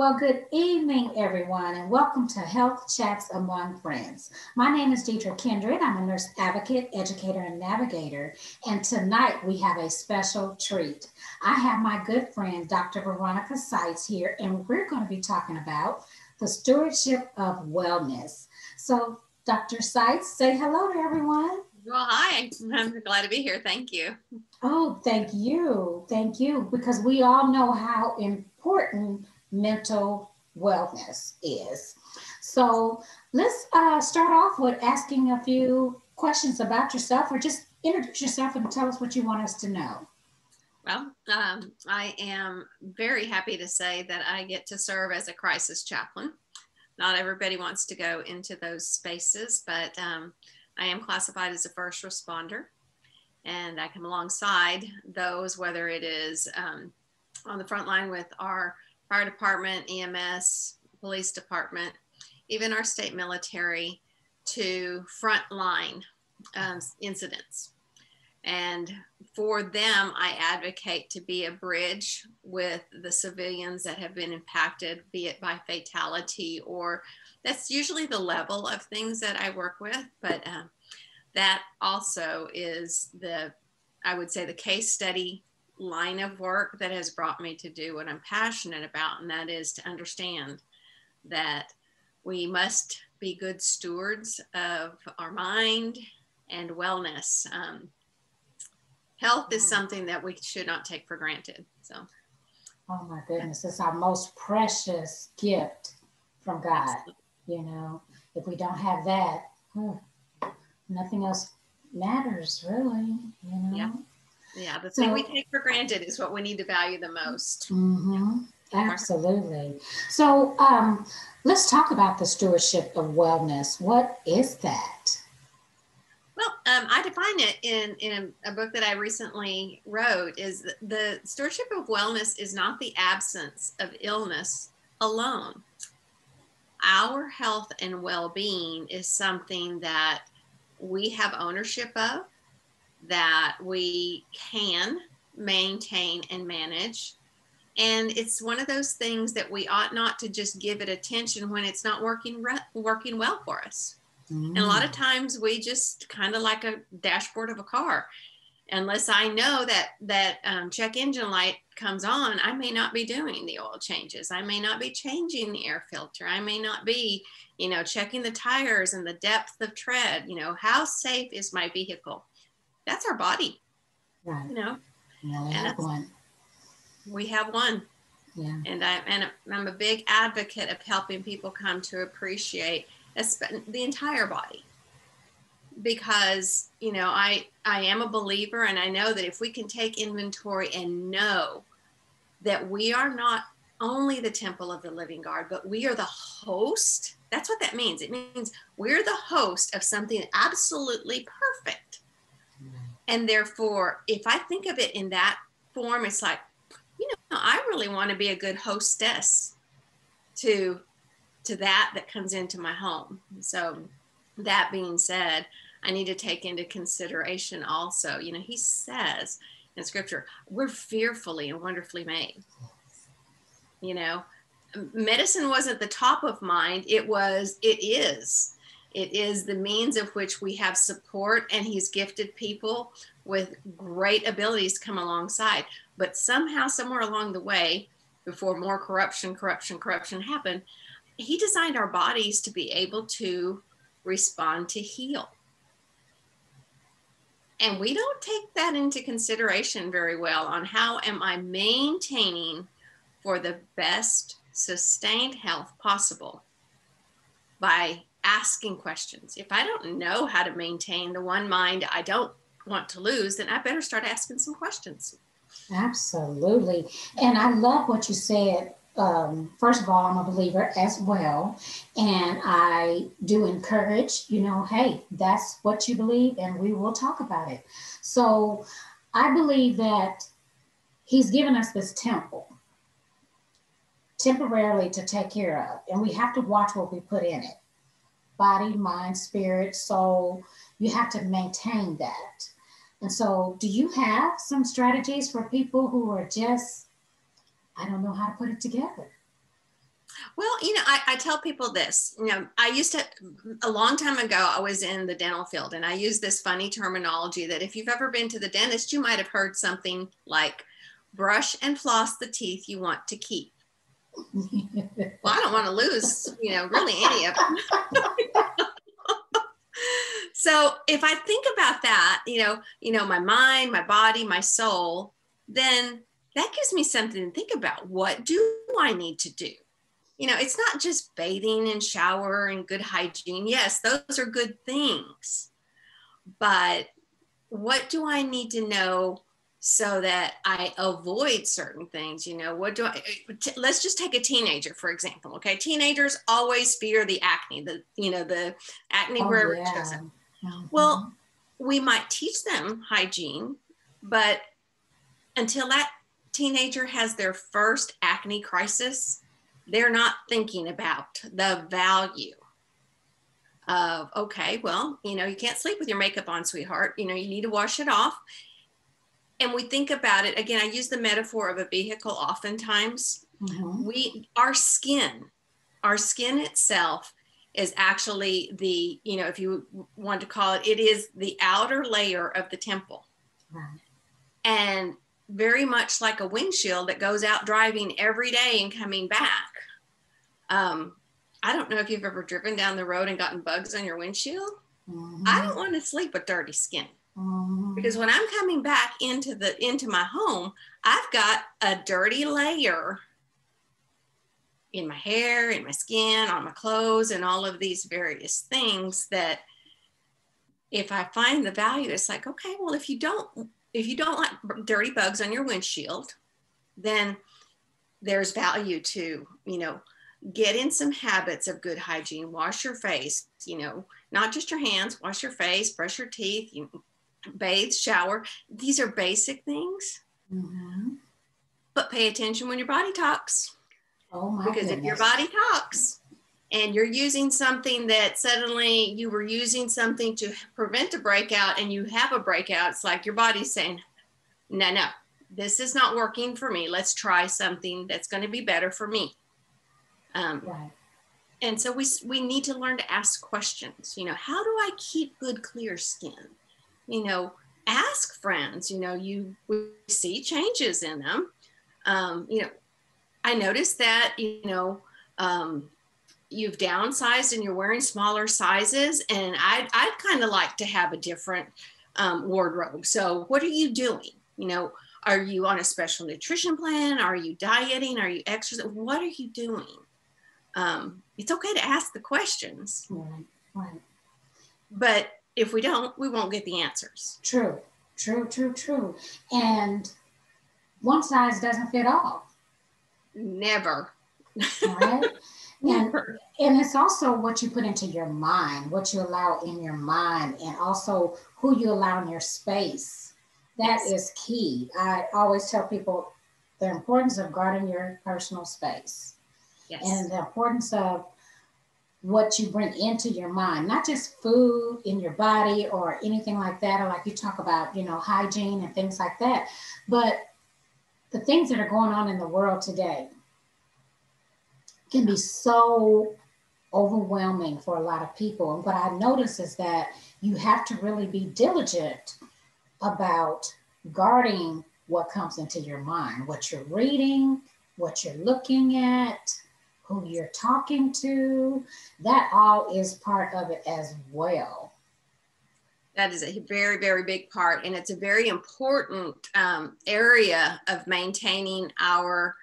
Well, good evening, everyone, and welcome to Health Chats Among Friends. My name is Deidre Kindred. I'm a nurse advocate, educator, and navigator. And tonight we have a special treat. I have my good friend, Dr. Veronica Sites here, and we're going to be talking about the stewardship of wellness. So, Dr. Sites, say hello to everyone. Well, hi. I'm glad to be here. Thank you. Oh, thank you. Thank you. Because we all know how important mental wellness is. So let's start off with asking a few questions about yourself, or just introduce yourself and tell us what you want us to know. Well, I am very happy to say that I get to serve as a crisis chaplain. Not everybody wants to go into those spaces, but I am classified as a first responder, and I come alongside those, whether it is on the front line with our fire department, EMS, police department, even our state military, to frontline incidents. And for them, I advocate to be a bridge with the civilians that have been impacted, be it by fatality, or that's usually the level of things that I work with. But that also is I would say, the case study line of work that has brought me to do what I'm passionate about, and that is to understand that we must be good stewards of our mind and wellness. Health is something that we should not take for granted. So, oh my goodness, it's our most precious gift from God. Absolutely. You know, if we don't have that, nothing else matters, really. You know. Yeah, the thing we take for granted is what we need to value the most. Mm-hmm. Absolutely. So let's talk about the stewardship of wellness. What is that? Well, I define it in a book that I recently wrote, is the stewardship of wellness is not the absence of illness alone. Our health and well-being is something that we have ownership of, that we can maintain and manage. And it's one of those things that we ought not to just give it attention when it's not working well for us. And a lot of times we just kind of like a dashboard of a car. Unless I know that check engine light comes on, I may not be doing the oil changes. I may not be changing the air filter. I may not be, checking the tires and the depth of tread. How safe is my vehicle? That's our body. Right. Yeah, we have one. We have one. Yeah. And I'm a big advocate of helping people come to appreciate the entire body, because I am a believer, and I know that if we can take inventory and know that we are not only the temple of the living God, but we are the host. That's what that means. It means we're the host of something absolutely perfect. And therefore, if I think of it in that form, it's like, I really want to be a good hostess to that comes into my home. So that being said, I need to take into consideration also, he says in scripture, we're fearfully and wonderfully made. Medicine wasn't the top of mind. It is the means of which we have support, and he's gifted people with great abilities to come alongside. But somehow, somewhere along the way, before more corruption happened, he designed our bodies to be able to respond to heal. And we don't take that into consideration very well on how am I maintaining for the best sustained health possible by asking questions. If I don't know how to maintain the one mind I don't want to lose, then I better start asking some questions. Absolutely. And I love what you said. First of all, I'm a believer as well. And I do encourage, hey, that's what you believe, and we will talk about it. So I believe that he's given us this temple temporarily to take care of, and we have to watch what we put in it. Body, mind, spirit, soul, you have to maintain that. And so do you have some strategies for people who are just, I don't know how to put it together? Well, I tell people this, I used to, a long time ago, I was in the dental field, and I use this funny terminology that if you've ever been to the dentist, you might have heard something like brush and floss the teeth you want to keep. Well, I don't want to lose, really any of them. So if I think about that, my mind, my body, my soul, then that gives me something to think about. What do I need to do? It's not just bathing and shower and good hygiene. Yes, those are good things. But what do I need to know so that I avoid certain things? Let's just take a teenager, for example. Okay. Teenagers always fear the acne, the acne wherever it shows up. Mm-hmm. Well, we might teach them hygiene, but until that teenager has their first acne crisis, they're not thinking about the value of, okay, well, you can't sleep with your makeup on, sweetheart. You need to wash it off. And we think about it, again, I use the metaphor of a vehicle oftentimes. Mm-hmm. Our skin itself is actually the, if you want to call it, it is the outer layer of the temple. Right. And very much like a windshield that goes out driving every day and coming back. I don't know if you've ever driven down the road and gotten bugs on your windshield. Mm-hmm. I don't want to sleep with dirty skin. Mm-hmm. Because when I'm coming back into my home, I've got a dirty layer in my hair, in my skin, on my clothes, and all of these various things that if I find the value, it's like, okay, well, if you don't like dirty bugs on your windshield, then there's value to, get in some habits of good hygiene, wash your face, not just your hands, wash your face, brush your teeth, bathe, shower. These are basic things, mm-hmm. But pay attention when your body talks. Oh my goodness. Because if your body talks and you're using something that suddenly you were using something to prevent a breakout and you have a breakout, it's like your body's saying, no, this is not working for me. Let's try something that's going to be better for me. Right. And so we need to learn to ask questions. How do I keep good, clear skin? Ask friends, we see changes in them. I noticed that, you've downsized and you're wearing smaller sizes, and I'd kind of like to have a different wardrobe. So what are you doing? Are you on a special nutrition plan? Are you dieting? Are you exercising? What are you doing? It's okay to ask the questions. Right. But if we don't, we won't get the answers. True. And one size doesn't fit all. Never. Right? Never. And it's also what you put into your mind, what you allow in your mind, and also who you allow in your space. That is key. I always tell people the importance of guarding your personal space. Yes. And the importance of what you bring into your mind, not just food in your body or anything like that, or like you talk about, hygiene and things like that, but the things that are going on in the world today can be so overwhelming for a lot of people. And what I notice is that you have to really be diligent about guarding what comes into your mind, what you're reading, what you're looking at, who you're talking to. That all is part of it as well. That is a very, very big part. And it's a very important area of maintaining our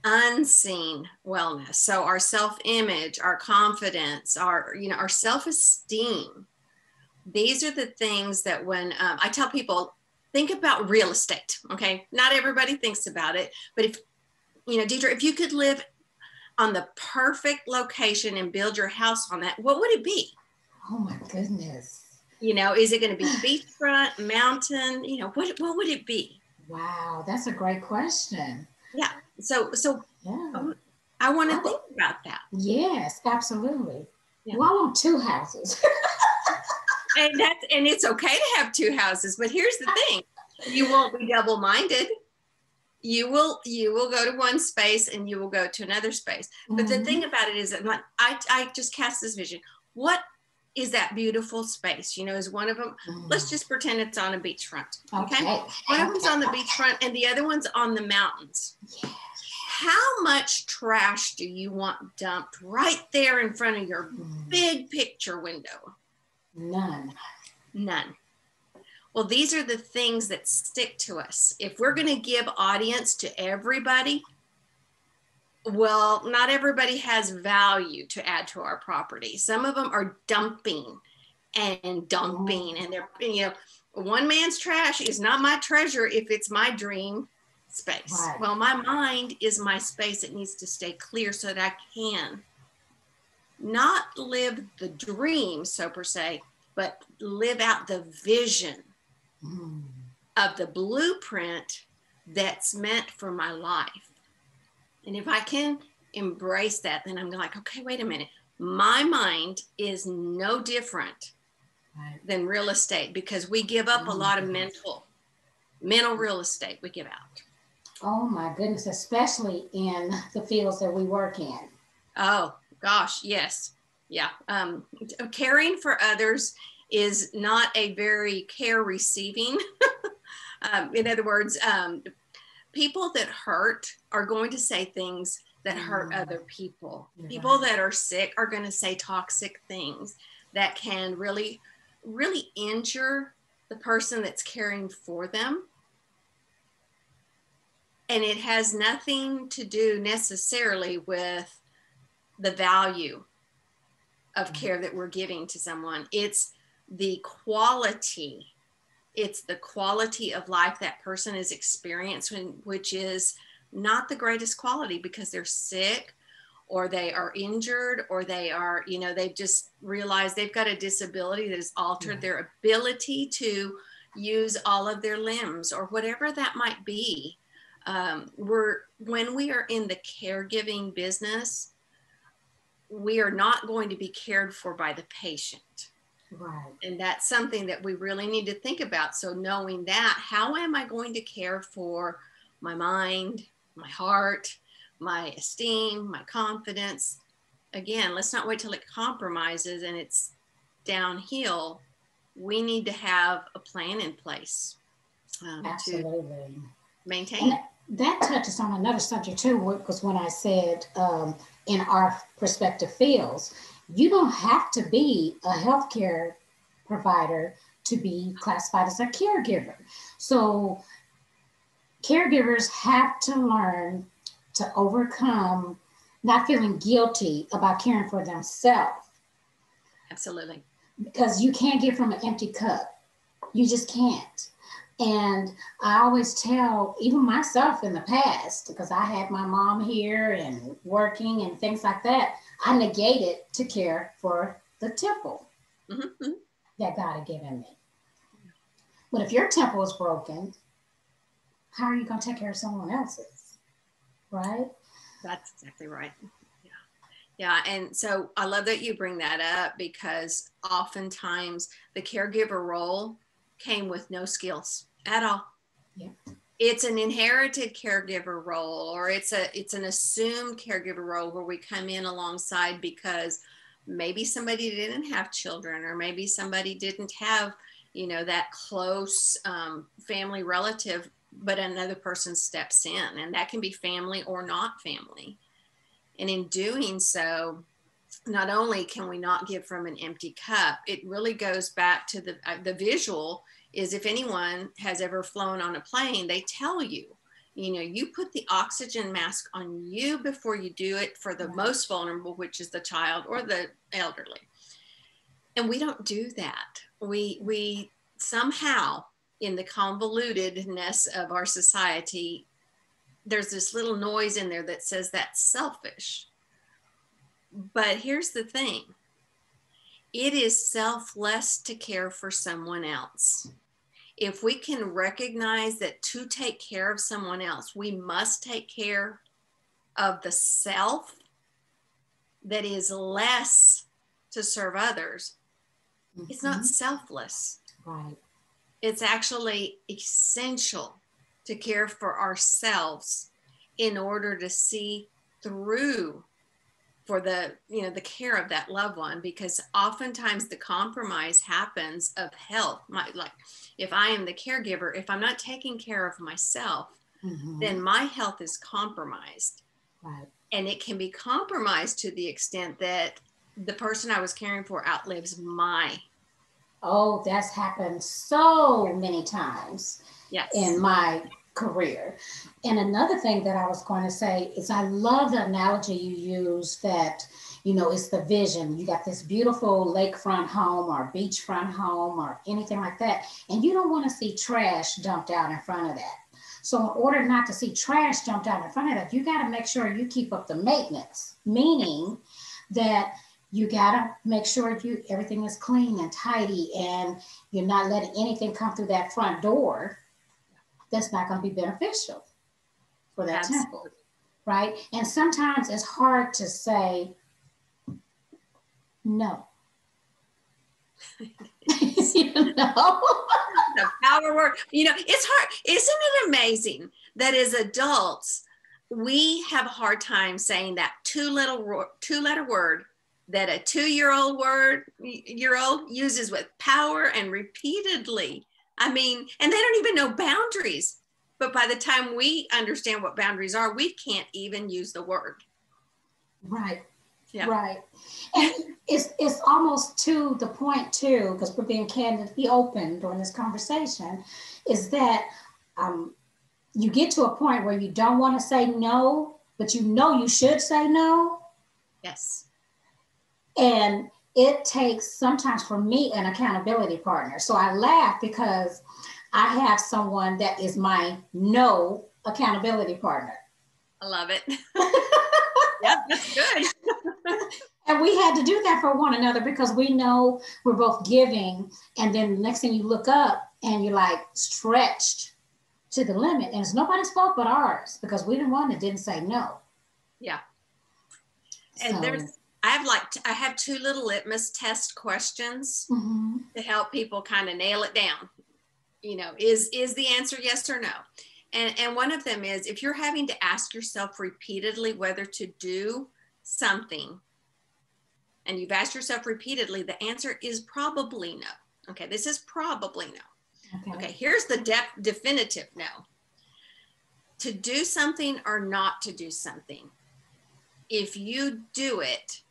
unseen wellness. So our self-image, our confidence, our self-esteem. These are the things that when I tell people, think about real estate. Okay. Not everybody thinks about it, but if, Deidre, if you could live on the perfect location and build your house on that, what would it be? Oh my goodness. Is it going to be beachfront, mountain? What would it be? Wow, that's a great question. Yeah. So yeah. I want to think about that. Yes, absolutely. Yeah. Well, I want 2 houses. and it's okay to have 2 houses, but here's the thing. You won't be double-minded. you will go to one space and you will go to another space. But the thing about it is that I just cast this vision. What is that beautiful space? You know, is one of them, let's just pretend it's on a beachfront. Okay. One of them's on the beachfront and the other one's on the mountains. Yeah. How much trash do you want dumped right there in front of your big picture window? None. Well, these are the things that stick to us. If we're going to give audience to everybody, well, not everybody has value to add to our property. Some of them are dumping, and they're, you know, one man's trash is not my treasure if it's my dream space. Right. Well, my mind is my space. It needs to stay clear so that I can not live the dream, so per se, but live out the vision of the blueprint that's meant for my life. And if I can embrace that, then I'm like, okay, wait a minute. My mind is no different than real estate, because we give up a lot of mental real estate we give out. Oh my goodness, especially in the fields that we work in. Oh gosh, yes. Yeah. Caring for others is not a very care receiving. In other words, people that hurt are going to say things that hurt other people. People that are sick are going to say toxic things that can really, really injure the person that's caring for them. And it has nothing to do necessarily with the value of care that we're giving to someone. It's the quality. It's the quality of life that person is experiencing, which is not the greatest quality, because they're sick or they are injured or they are, you know, they've just realized they've got a disability that has altered their ability to use all of their limbs or whatever that might be. When we are in the caregiving business, we are not going to be cared for by the patient. Right. And that's something that we really need to think about. So knowing that, how am I going to care for my mind, my heart, my esteem, my confidence? Again, let's not wait till it compromises and it's downhill. We need to have a plan in place to maintain. And that touches on another subject too, because when I said in our respective fields, you don't have to be a healthcare provider to be classified as a caregiver. So caregivers have to learn to overcome not feeling guilty about caring for themselves. Absolutely. Because you can't give from an empty cup. You just can't. And I always tell, even myself in the past, because I had my mom here and working and things like that, I negated to care for the temple that God had given me. But if your temple is broken, how are you going to take care of someone else's? Right? That's exactly right. Yeah. And so I love that you bring that up, because oftentimes the caregiver role came with no skills at all. Yeah. It's an inherited caregiver role, or it's an assumed caregiver role where we come in alongside because maybe somebody didn't have children, or maybe somebody didn't have, you know, that close family relative, but another person steps in, and that can be family or not family. And in doing so, not only can we not give from an empty cup, it really goes back to the visual is, if anyone has ever flown on a plane, they tell you, you know, you put the oxygen mask on you before you do it for the most vulnerable, which is the child or the elderly. And we don't do that. We somehow, in the convolutedness of our society, there's this little noise in there that says that's selfish. But here's the thing. It is selfless to care for someone else. If we can recognize that to take care of someone else, we must take care of the self that is less to serve others. It's not selfless. Right. It's actually essential to care for ourselves in order to see through for the care of that loved one, because oftentimes the compromise happens of health. Like if I am the caregiver, if I'm not taking care of myself, then my health is compromised. Right. And it can be compromised to the extent that the person I was caring for outlives my. Oh, that's happened so many times in my career. And another thing that I was going to say is I love the analogy you use that, it's the vision. You got this beautiful lakefront home or beachfront home or anything like that, and you don't want to see trash dumped out in front of that. So in order not to see trash dumped out in front of that, you got to make sure you keep up the maintenance, meaning that you got to make sure everything is clean and tidy and you're not letting anything come through that front door that's not going to be beneficial for that temple, right? And sometimes it's hard to say no. The power word. It's hard. Isn't it amazing that as adults, we have a hard time saying that two-letter word that a 2-year-old uses with power and repeatedly. And they don't even know boundaries. But by the time we understand what boundaries are, we can't even use the word. Right. Yeah. Right. And it's almost to the point too, because we're being candidly open during this conversation, is that you get to a point where you don't want to say no, but you should say no. Yes. And it takes sometimes for me an accountability partner. So I laugh because I have someone that is my no accountability partner. I love it. Yeah, that's good. And we had to do that for one another because we know we're both giving. And then the next thing you look up and you're like stretched to the limit. And it's nobody's fault but ours because we're the one that didn't say no. Yeah. And I have 2 little litmus test questions to help people kind of nail it down. Is the answer yes or no? And one of them is, if you're having to ask yourself repeatedly whether to do something, and you've asked yourself repeatedly, the answer is probably no. Okay, this is probably no. Okay, here's the definitive no. To do something or not to do something. If you do it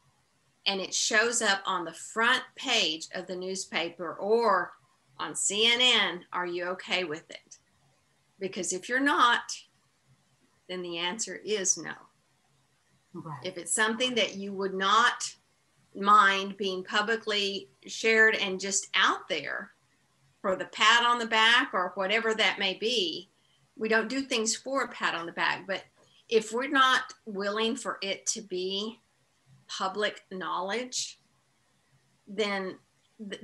and it shows up on the front page of the newspaper or on CNN, are you okay with it? Because if you're not, then the answer is no. Right. If it's something that you would not mind being publicly shared and just out there for the pat on the back or whatever that may be, we don't do things for a pat on the back. But if we're not willing for it to be public knowledge, then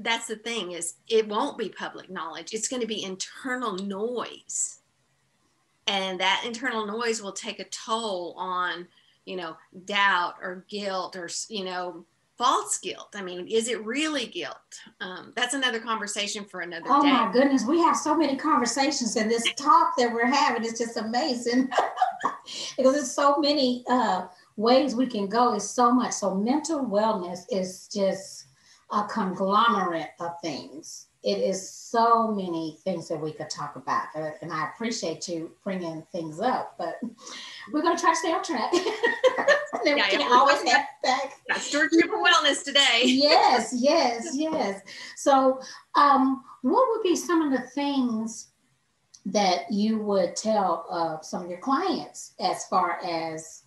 that's the thing, is it won't be public knowledge. It's going to be internal noise. And that internal noise will take a toll on, doubt or guilt or, false guilt. Is it really guilt? That's another conversation for another day. Oh my goodness. We have so many conversations, and this talk that we're having is just amazing because there's so many ways we can go. It's so much. So mental wellness is just a conglomerate of things. It is so many things that we could talk about. And I appreciate you bringing things up, but we're going to try to stay on track. We can always head back. Stewardship of Wellness today. Yes. So what would be some of the things that you would tell some of your clients as far as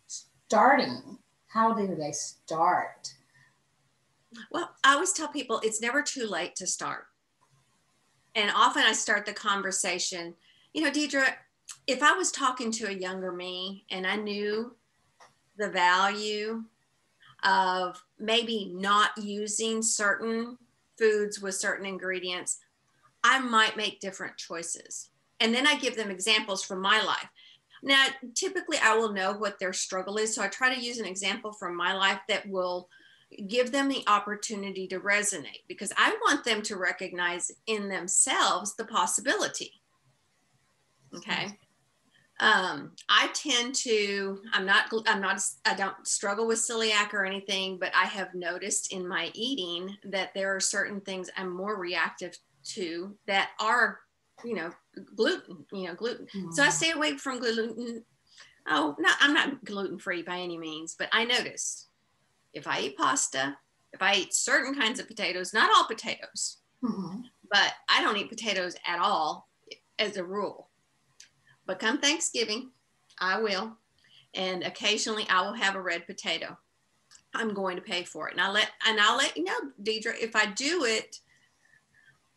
starting? How do they start? Well, I always tell people it's never too late to start. And often I start the conversation, Deidre, if I was talking to a younger me and I knew the value of maybe not using certain foods with certain ingredients, I might make different choices. And then I give them examples from my life. Now, typically I will know what their struggle is. So I try to use an example from my life that will give them the opportunity to resonate, because I want them to recognize in themselves the possibility. Okay. I tend to, I don't struggle with celiac or anything, but I have noticed in my eating that there are certain things I'm more reactive to that are, gluten. Mm. So I stay away from gluten. Oh, no, I'm not gluten-free by any means, but I notice if I eat pasta, if I eat certain kinds of potatoes, not all potatoes, Mm-hmm. but I don't eat potatoes at all as a rule. But come Thanksgiving, I will. And occasionally I will have a red potato. I'm going to pay for it. And I'll let you know, Deidre, if I do it,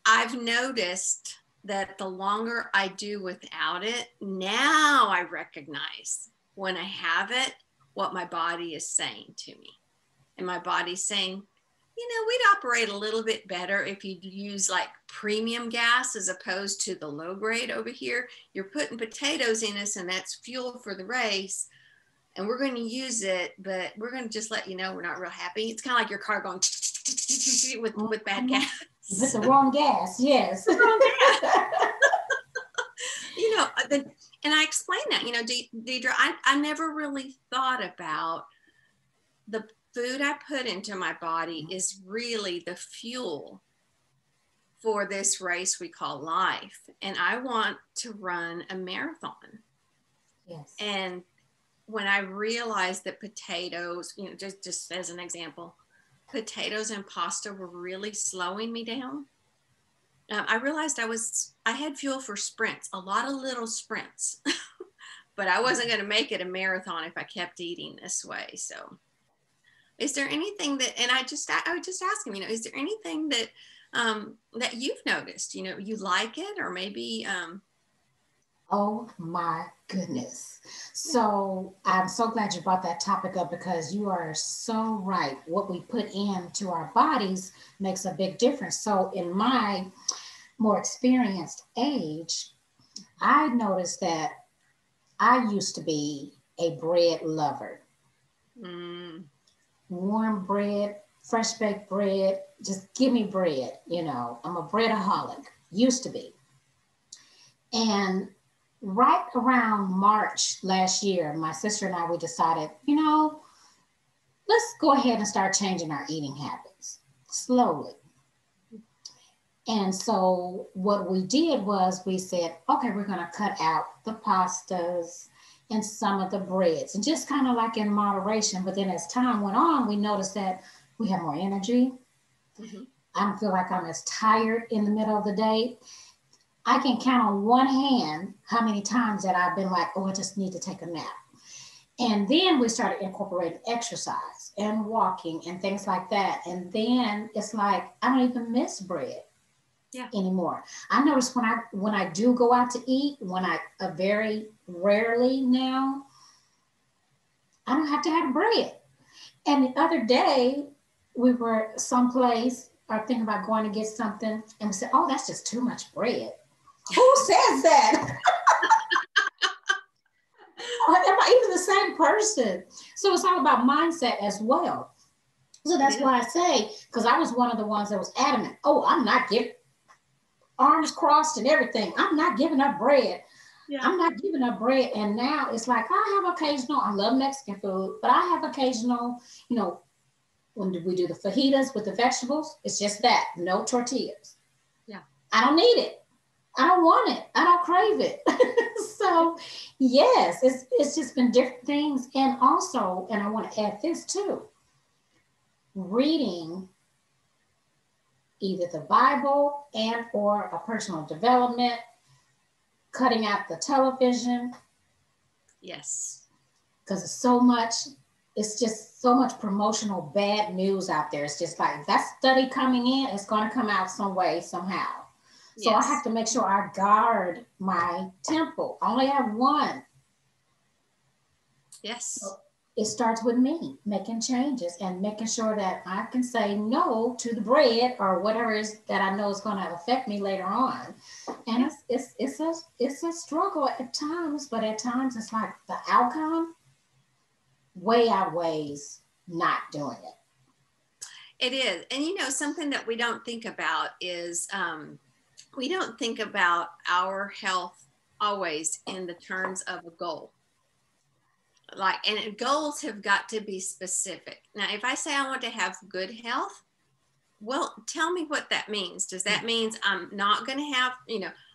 I've noticed that the longer I do without it, now I recognize when I have it, what my body is saying to me. And my body's saying, we'd operate a little bit better if you use like premium gas as opposed to the low grade over here. You're putting potatoes in us and that's fuel for the race. And we're going to use it, but we're going to just let you know we're not real happy. It's kind of like your car going with bad gas. With the wrong gas, yes. And I explained that, Deidre, I never really thought about the food I put into my body is really the fuel for this race we call life. And I want to run a marathon. Yes. And when I realized that potatoes, just as an example, potatoes and pasta were really slowing me down. I realized I had fuel for sprints, a lot of little sprints, but I wasn't going to make it a marathon if I kept eating this way. So is there anything that, and I would just ask him, is there anything that, that you've noticed, you like it, or maybe, Oh my goodness. So I'm so glad you brought that topic up because you are so right. What we put into our bodies makes a big difference. So in my more experienced age, I noticed that I used to be a bread lover. Warm bread, fresh baked bread, just give me bread. I'm a breadaholic, used to be. And right around March last year, my sister and I, we decided, let's go ahead and start changing our eating habits slowly. And so what we did was we said, okay, we're going to cut out the pastas and some of the breads and just kind of like in moderation. But then as time went on, we noticed that we have more energy. Mm-hmm. I don't feel like I'm as tired in the middle of the day. I can count on one hand how many times that I've been like, oh, I just need to take a nap. And then we started incorporating exercise and walking and things like that. And then it's like, I don't even miss bread anymore. I notice when I do go out to eat, when I very rarely now, I don't have to have bread. And the other day we were someplace or thinking about going to get something and we said, oh, that's just too much bread. Who says that? Am I even the same person? So it's all about mindset as well. So that's why I say, because I was one of the ones that was adamant, oh, I'm not giving, arms crossed and everything. I'm not giving up bread. Yeah. I'm not giving up bread. And now it's like, I have occasional, I love Mexican food, but I have occasional, when we do the fajitas with the vegetables, it's just that, no tortillas. Yeah. I don't need it. I don't want it. I don't crave it. So yes, it's just been different things. And also, and I want to add this too, reading either the Bible and or a personal development, cutting out the television. Yes. Because it's just so much promotional bad news out there. It's just like that study coming in, it's going to come out some way, somehow. So yes. I have to make sure I guard my temple. I only have one. Yes. So it starts with me making changes and making sure that I can say no to the bread or whatever is that I know is going to affect me later on. And it's a struggle at times, but at times it's like the outcome way outweighs not doing it. It is. And something that we don't think about is we don't think about our health always in the terms of a goal. And goals have got to be specific. Now, if I say I want to have good health, well, tell me what that means. Does that mean I'm not going to have,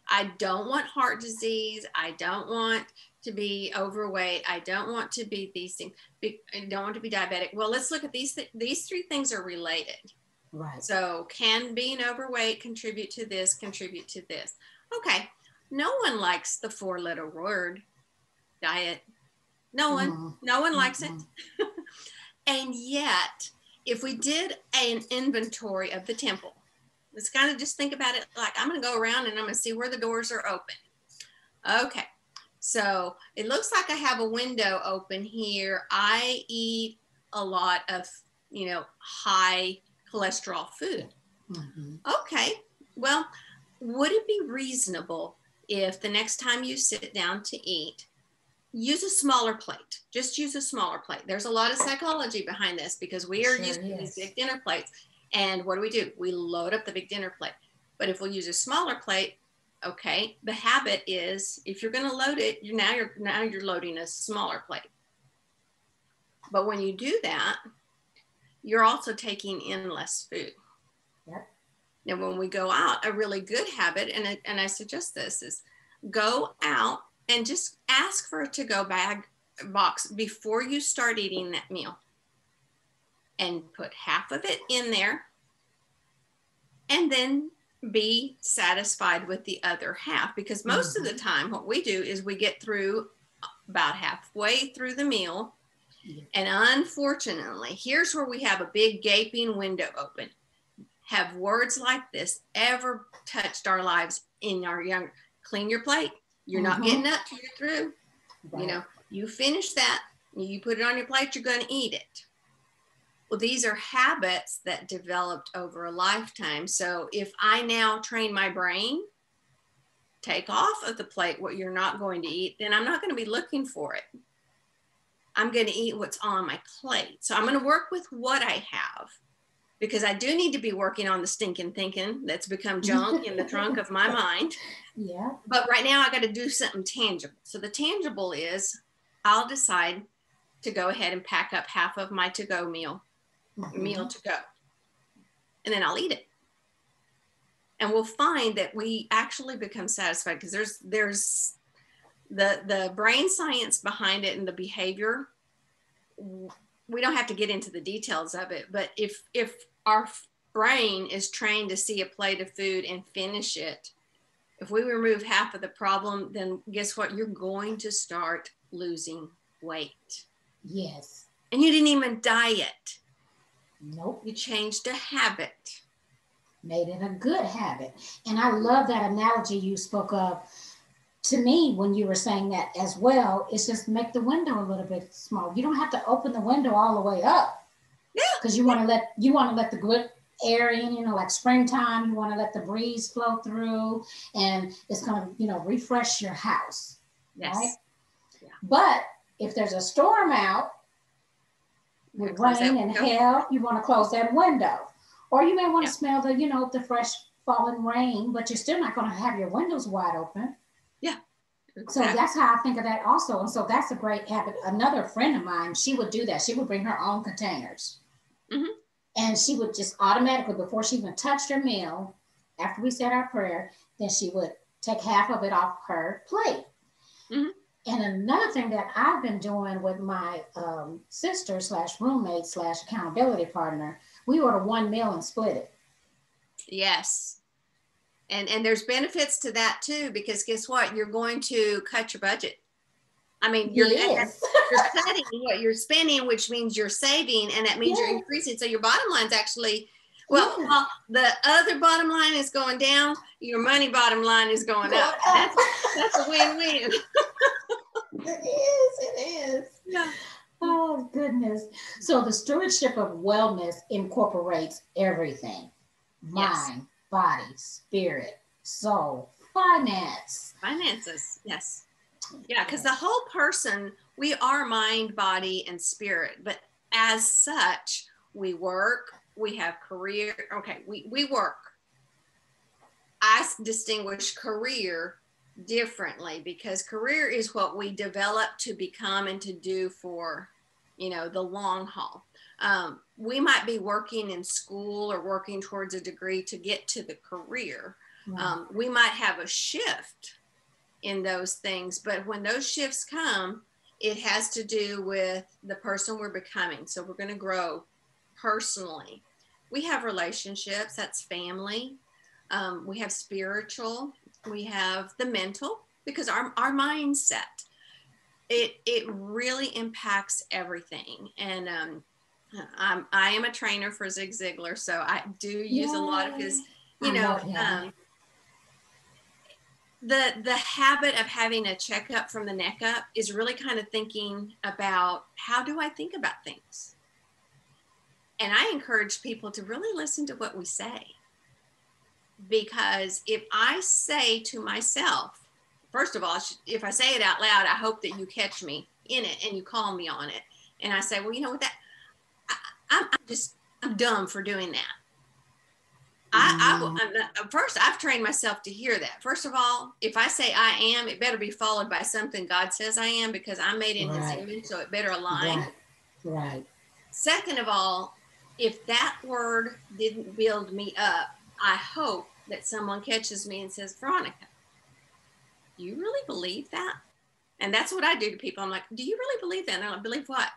I don't want heart disease. I don't want to be overweight. I don't want to be these things. I don't want to be diabetic. Well, let's look at these three things are related. Right. So can being overweight contribute to this, contribute to this? Okay. No one likes the 4-letter word diet. No one likes it. And yet, if we did an inventory of the temple, let's kind of just think about it like I'm going to go around and I'm going to see where the doors are open. Okay. So it looks like I have a window open here. I eat a lot of, high cholesterol food. Okay. Well, would it be reasonable if the next time you sit down to eat, use a smaller plate? Just use a smaller plate. There's a lot of psychology behind this because we are used to these big dinner plates. And what do? We load up the big dinner plate. But if we'll use a smaller plate, okay, the habit is if you're going to load it, you're loading a smaller plate. But when you do that, you're also taking in less food. Yep. Now, when we go out, a really good habit, and I suggest this, is go out and just ask for a to-go box before you start eating that meal. And put half of it in there. And then be satisfied with the other half. Because most of the time, what we do is we get through about halfway through the meal. And unfortunately, here's where we have a big gaping window open. Have words like this ever touched our lives in our young? Clean your plate. You're not getting up till you're through. Right. You finish that, you put it on your plate, you're going to eat it. Well, these are habits that developed over a lifetime. So if I now train my brain, take off of the plate what you're not going to eat, then I'm not going to be looking for it. I'm going to eat what's on my plate. So I'm going to work with what I have, because I do need to be working on the stinking thinking that's become junk in the trunk of my mind. Yeah. But right now I got to do something tangible. So the tangible is I'll decide to go ahead and pack up half of my to-go meal to go. And then I'll eat it. And we'll find that we actually become satisfied, because there's the brain science behind it and the behavior. We don't have to get into the details of it, but if our brain is trained to see a plate of food and finish it, if we remove half of the problem, then guess what? You're going to start losing weight. Yes. And you didn't even diet. Nope. You changed a habit. Made it a good habit. And I love that analogy you spoke of. To me, when you were saying that as well, it's just make the window a little bit small. You don't have to open the window all the way up. Yeah. Because you want to let the good air in, like springtime, you want to let the breeze flow through, and it's going to, refresh your house. Yes. Right? Yeah. But if there's a storm out with rain and hail, you want to close that window. Or you may want to smell the fresh fallen rain, but you're still not going to have your windows wide open. Yeah. Exactly. So that's how I think of that also. And so that's a great habit. Another friend of mine, she would do that. She would bring her own containers. Mm-hmm. And she would just automatically, before she even touched her meal, after we said our prayer, then she would take half of it off her plate. Mm-hmm. And another thing that I've been doing with my sister / roommate / accountability partner, we order one meal and split it. Yes. And there's benefits to that too, because guess what? You're going to cut your budget. I mean, you're cutting what you're spending, which means you're saving, and that means you're increasing. So your bottom line's actually, while the other bottom line is going down, your money bottom line is going up. That's a win-win. It is. Yeah. Oh, goodness. So the stewardship of wellness incorporates everything. Mind, body, spirit, soul, finances. Yes. Yeah, because the whole person, we are mind, body, and spirit. But as such, we work, we have career. Okay, we work. I distinguish career differently, because career is what we develop to become and to do for, the long haul. We might be working in school or working towards a degree to get to the career. We might have a shift in those things, but when those shifts come, it has to do with the person we're becoming. So we're going to grow personally. We have relationships, that's family. We have spiritual, we have the mental, because our mindset, it really impacts everything. And I am a trainer for Zig Ziglar, so I do use a lot of his, the habit of having a checkup from the neck up is really kind of thinking about, how do I think about things? And I encourage people to really listen to what we say. Because if I say to myself, first of all, if I say it out loud, I hope that you catch me in it and you call me on it. And I say, well, you know what, I'm dumb for doing that. First, I've trained myself to hear that. First of all, if I say I am, it better be followed by something God says I am, because I'm made in his image, so it better align. Right. Second of all, if that word didn't build me up, I hope that someone catches me and says, Veronica, you really believe that? And that's what I do to people. I'm like, do you really believe that? And they're like, believe what?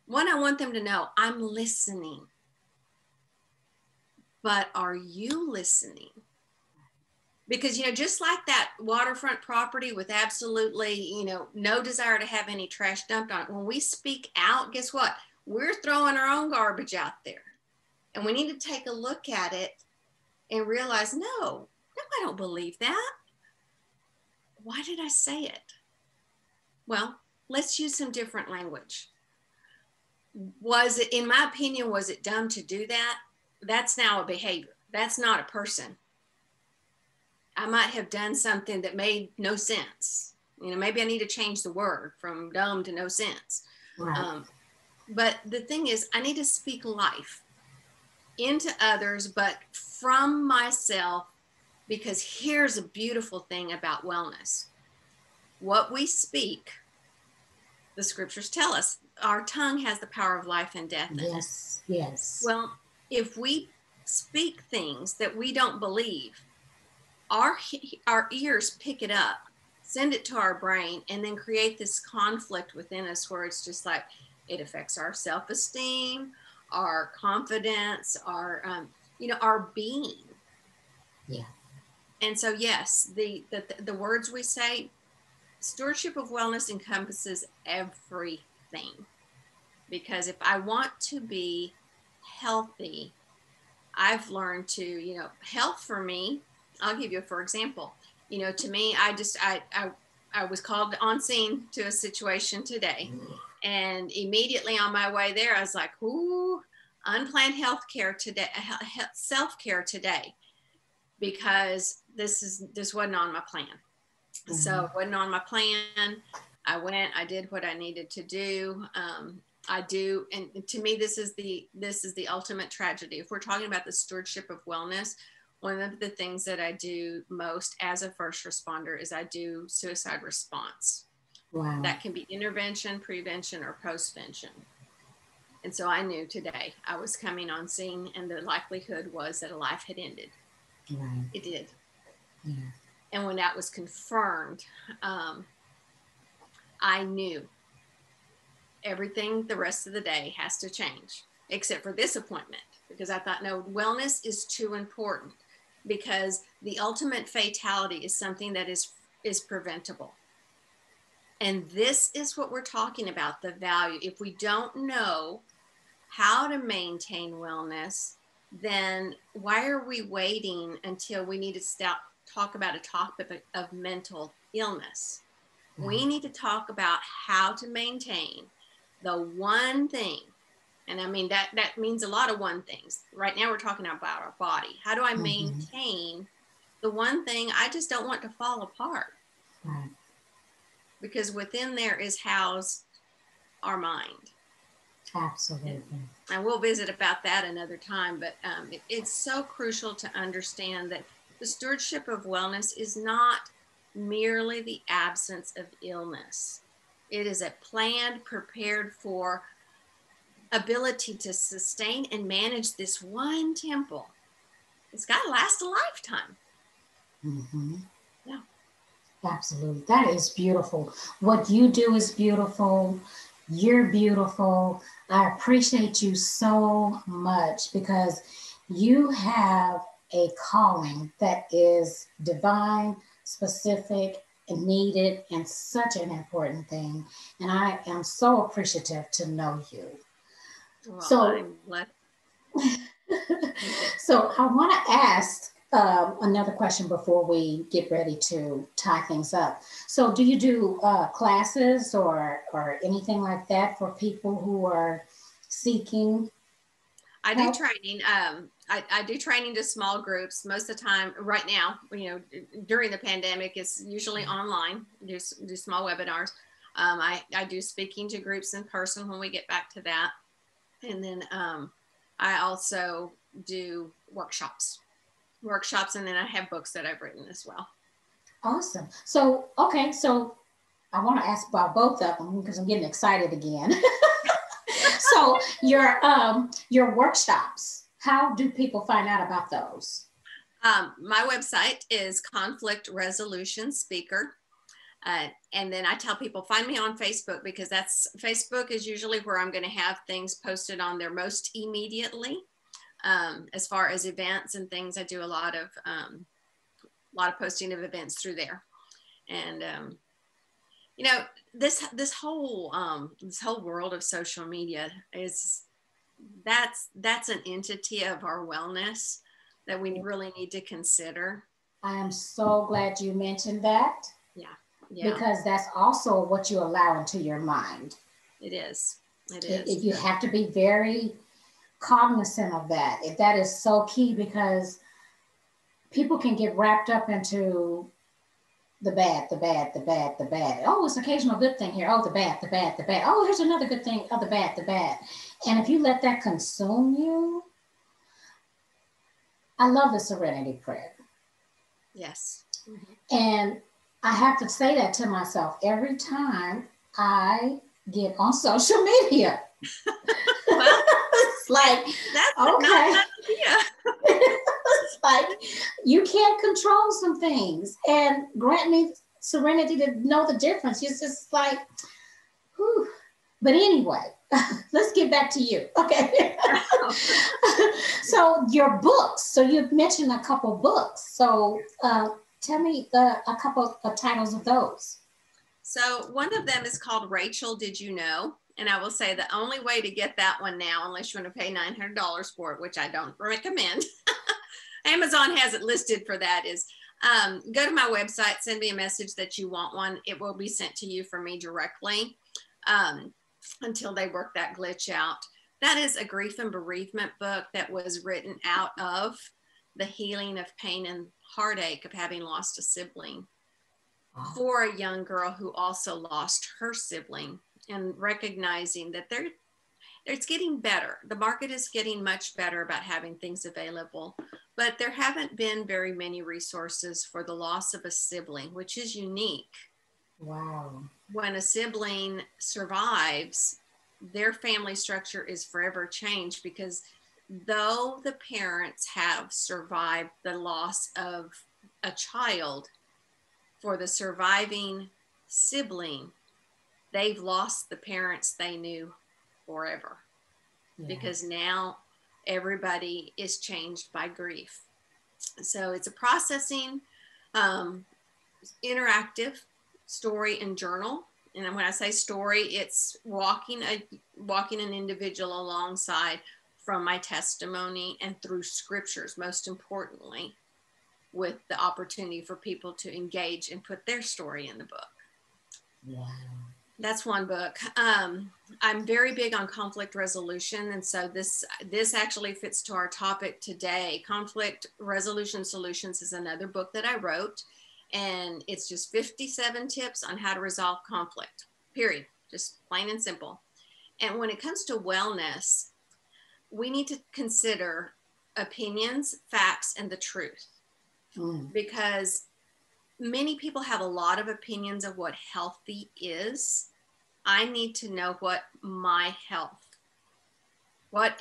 One, I want them to know I'm listening. But are you listening? Because, just like that waterfront property with absolutely, no desire to have any trash dumped on it, when we speak out, guess what? We're throwing our own garbage out there. And we need to take a look at it and realize, no, I don't believe that. Why did I say it? Well, let's use some different language. In my opinion, was it dumb to do that? That's now a behavior. That's not a person. I might have done something that made no sense. Maybe I need to change the word from dumb to no sense. Right. But the thing is, I need to speak life into others, but from myself, because here's a beautiful thing about wellness. What we speak, the scriptures tell us, our tongue has the power of life and death in it. Yes. Well, if we speak things that we don't believe, our ears pick it up, send it to our brain, and then create this conflict within us where it's just like, it affects our self-esteem, our confidence, our being. Yeah. And so, yes, the words we say, stewardship of wellness encompasses everything. Because if I want to be healthy, I've learned to, health for me, I'll give you for example, to me, I was called on scene to a situation today. And immediately on my way there, I was like, ooh, unplanned self-care today, because this wasn't on my plan. Mm-hmm. So it wasn't on my plan. I went, I did what I needed to do. And to me, this is the ultimate tragedy. If we're talking about the stewardship of wellness, one of the things that I do most as a first responder is I do suicide response. Wow. That can be intervention, prevention, or postvention. And so I knew today I was coming on scene, and the likelihood was that a life had ended. Right. It did. Yeah. And when that was confirmed, I knew everything the rest of the day has to change, except for this appointment, because I thought, no, wellness is too important, because the ultimate fatality is something that is preventable. And this is what we're talking about, the value. If we don't know how to maintain wellness, then why are we waiting until we need to talk about a topic of mental illness? Mm-hmm. We need to talk about how to maintain the one thing. And I mean, that means a lot of one things. Right now we're talking about our body. How do I maintain the one thing I just don't want to fall apart? Right. Because within there is housed our mind. Absolutely. And we'll visit about that another time, but it's so crucial to understand that the stewardship of wellness is not merely the absence of illness. It is a planned, prepared for ability to sustain and manage this one temple. It's got to last a lifetime. Mm-hmm. Yeah. Absolutely. That is beautiful. What you do is beautiful. You're beautiful. I appreciate you so much because you have a calling that is divine, specific, and needed, and such an important thing. And I am so appreciative to know you. Well, So, so I want to ask another question before we get ready to tie things up. So, do you do classes or anything like that for people who are seeking? I do training. I do training to small groups most of the time. Right now, during the pandemic, it's usually online. Do small webinars. I do speaking to groups in person when we get back to that, and then I also do workshops, and then I have books that I've written as well. Awesome. So, okay, so I want to ask about both of them because I'm getting excited again. So your workshops, how do people find out about those? My website is Conflict Resolution Speaker. And then I tell people, find me on Facebook, because Facebook is usually where I'm going to have things posted on there most immediately. As far as events and things, I do a lot of posting of events through there. And this whole world of social media that's an entity of our wellness that we really need to consider. I am so glad you mentioned that. Yeah. Because that's also what you allow into your mind. It is. You have to be very cognizant of that. That is so key, because people can get wrapped up into the bad. Oh, it's occasional good thing here. Oh, the bad. Oh, here's another good thing. Oh, the bad. And if you let that consume you, I love the serenity prayer. Yes. Mm-hmm. And I have to say that to myself every time I get on social media. Well, it's like, that's okay. Not an idea. It's like, you can't control some things, and grant me serenity to know the difference. It's just like, whew. But anyway, let's get back to you. Okay. So your books. So you've mentioned a couple books. So tell me a couple of titles of those. So one of them is called Rachel, Did You Know? And I will say the only way to get that one now, unless you want to pay $900 for it, which I don't recommend, Amazon has it listed for that, is go to my website, send me a message that you want one. It will be sent to you from me directly until they work that glitch out. That is a grief and bereavement book that was written out of the healing of pain and heartache of having lost a sibling for a young girl who also lost her sibling, and recognizing that it's getting better. The market is getting much better about having things available, but there haven't been very many resources for the loss of a sibling, which is unique. Wow. When a sibling survives, their family structure is forever changed, because though the parents have survived the loss of a child, for the surviving sibling, they've lost the parents they knew forever. Yeah. Because now everybody is changed by grief. So it's a processing, interactive story and journal. And when I say story, it's walking an individual alongside from my testimony and through scriptures, most importantly, with the opportunity for people to engage and put their story in the book. Yeah. That's one book. I'm very big on conflict resolution. And so this actually fits to our topic today. Conflict Resolution Solutions is another book that I wrote. And it's just 57 tips on how to resolve conflict, period. Just plain and simple. And when it comes to wellness, we need to consider opinions, facts, and the truth. Because many people have a lot of opinions of what healthy is. I need to know what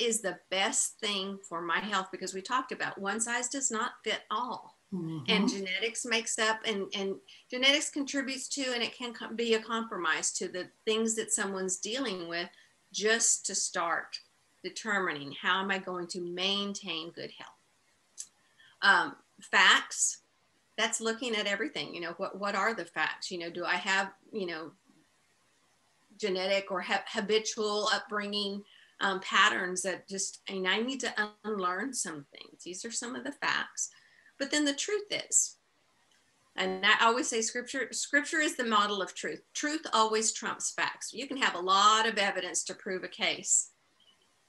is the best thing for my health, because we talked about one size does not fit all. Mm-hmm. And genetics makes up, and genetics contributes to, and it can be a compromise to the things that someone's dealing with, just to start determining how am I going to maintain good health. Facts, that's looking at everything. You know, what are the facts? You know, do I have, you know, genetic or habitual upbringing patterns that just, I mean, I need to unlearn some things. These are some of the facts. But then the truth is, and I always say scripture is the model of truth. Truth always trumps facts. You can have a lot of evidence to prove a case,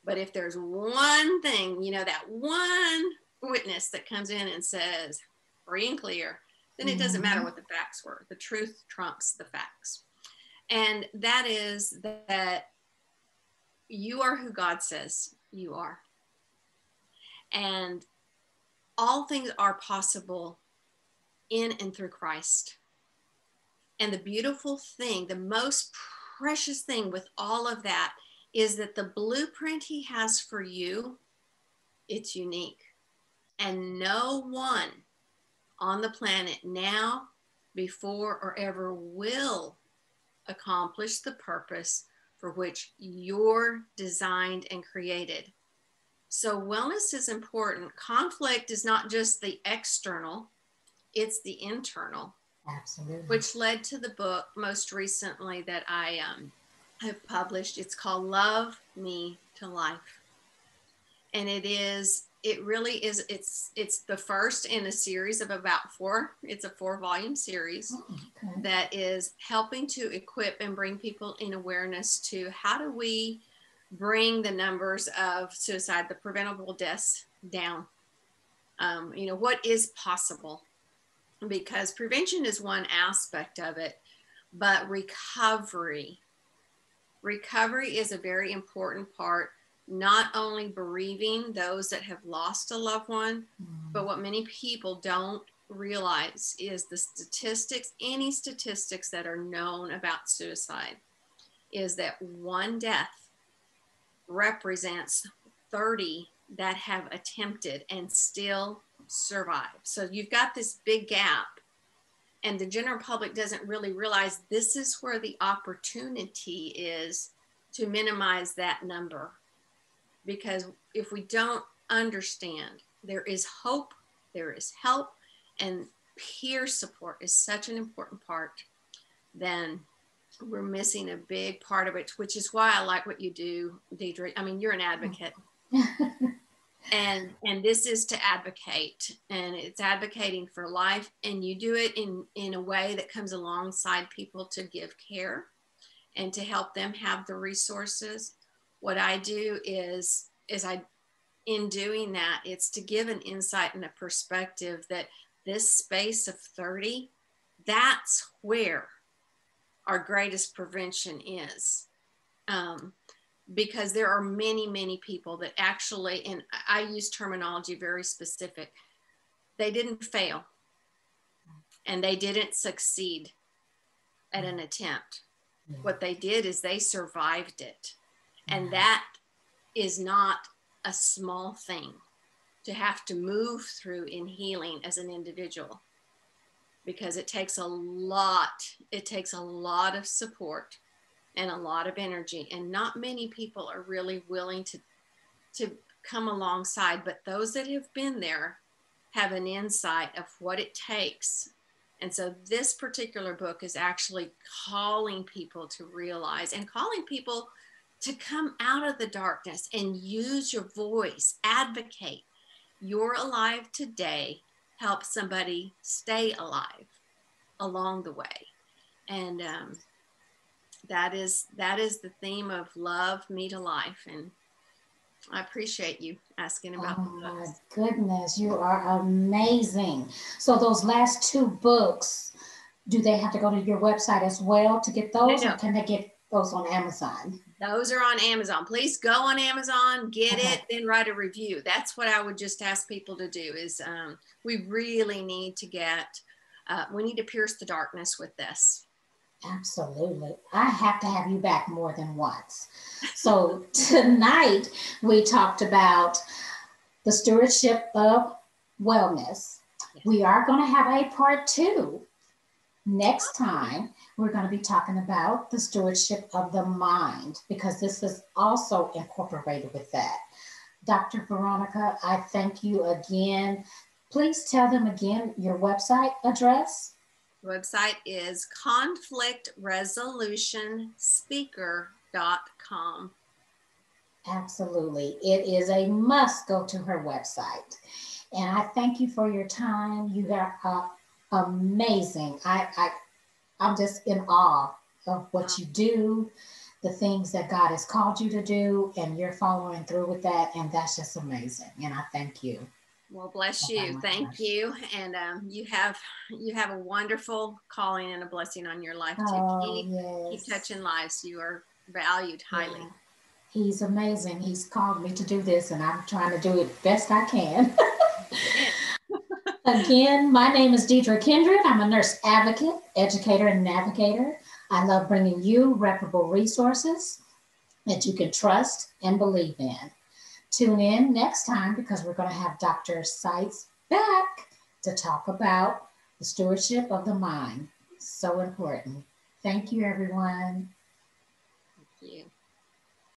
but if there's one thing, you know, that one witness that comes in and says free and clear, then it doesn't matter what the facts were. The truth trumps the facts. And that is that you are who God says you are. And all things are possible in and through Christ. And the beautiful thing, the most precious thing with all of that, is that the blueprint he has for you, it's unique. And no one on the planet now, before, or ever will accomplish the purpose for which you're designed and created. So wellness is important. Conflict is not just the external, it's the internal. Absolutely. Which led to the book most recently that I have published. It's called Love Me to Life. And it really is, it's the first in a series of about 4. It's a 4-volume series that is helping to equip and bring people in awareness to how do we bring the numbers of suicide, the preventable deaths, down. You know, what is possible? Because prevention is one aspect of it, but recovery is a very important part. Not only bereaving those that have lost a loved one, but what many people don't realize is the statistics, any statistics that are known about suicide, is that one death represents 30 that have attempted and still survive. So you've got this big gap, and the general public doesn't really realize this is where the opportunity is to minimize that number. Because if we don't understand, there is hope, there is help, and peer support is such an important part, then we're missing a big part of it, which is why I like what you do, Deidre. I mean, you're an advocate. And this is to advocate, and it's advocating for life, and you do it in a way that comes alongside people to give care and to help them have the resources. What I do is in doing that, it's to give an insight and a perspective that this space of 30, that's where our greatest prevention is. Because there are many, many people that actually, and I use terminology very specific, they didn't fail and they didn't succeed at an attempt. What they did is they survived it. And that is not a small thing to have to move through in healing as an individual, because it takes a lot of support and a lot of energy, and not many people are really willing to come alongside, but those that have been there have an insight of what it takes. And so this particular book is actually calling people to realize, and calling people to come out of the darkness and use your voice, advocate. You're alive today, help somebody stay alive along the way. And that is the theme of Love Me to Life. And I appreciate you asking about the books. Oh my goodness, you are amazing. So those last 2 books, do they have to go to your website as well to get those? No. Or can they get those on Amazon? Those are on Amazon. Please go on Amazon, get it, then write a review. That's what I would just ask people to do is we really need to get we need to pierce the darkness with this. Absolutely. I have to have you back more than once. So tonight we talked about the stewardship of wellness. Yes. We are going to have a part 2. Next time, we're going to be talking about the stewardship of the mind, because this is also incorporated with that. Dr. Veronica, I thank you again. Please tell them again your website address. The website is conflictresolutionspeaker.com. Absolutely. It is a must go to her website. And I thank you for your time. You are amazing. I'm just in awe of what you do, the things that God has called you to do, and you're following through with that. And that's just amazing. And I thank you. Well, bless you. Thank you. And you have a wonderful calling and a blessing on your life too. Keep touching lives. You are valued highly. Yeah. He's amazing. He's called me to do this, and I'm trying to do it best I can. Again, my name is Deidre Kindred. I'm a nurse advocate, educator, and navigator. I love bringing you reputable resources that you can trust and believe in. Tune in next time, because we're going to have Dr. Sites back to talk about the stewardship of the mind. So important. Thank you, everyone. Thank you.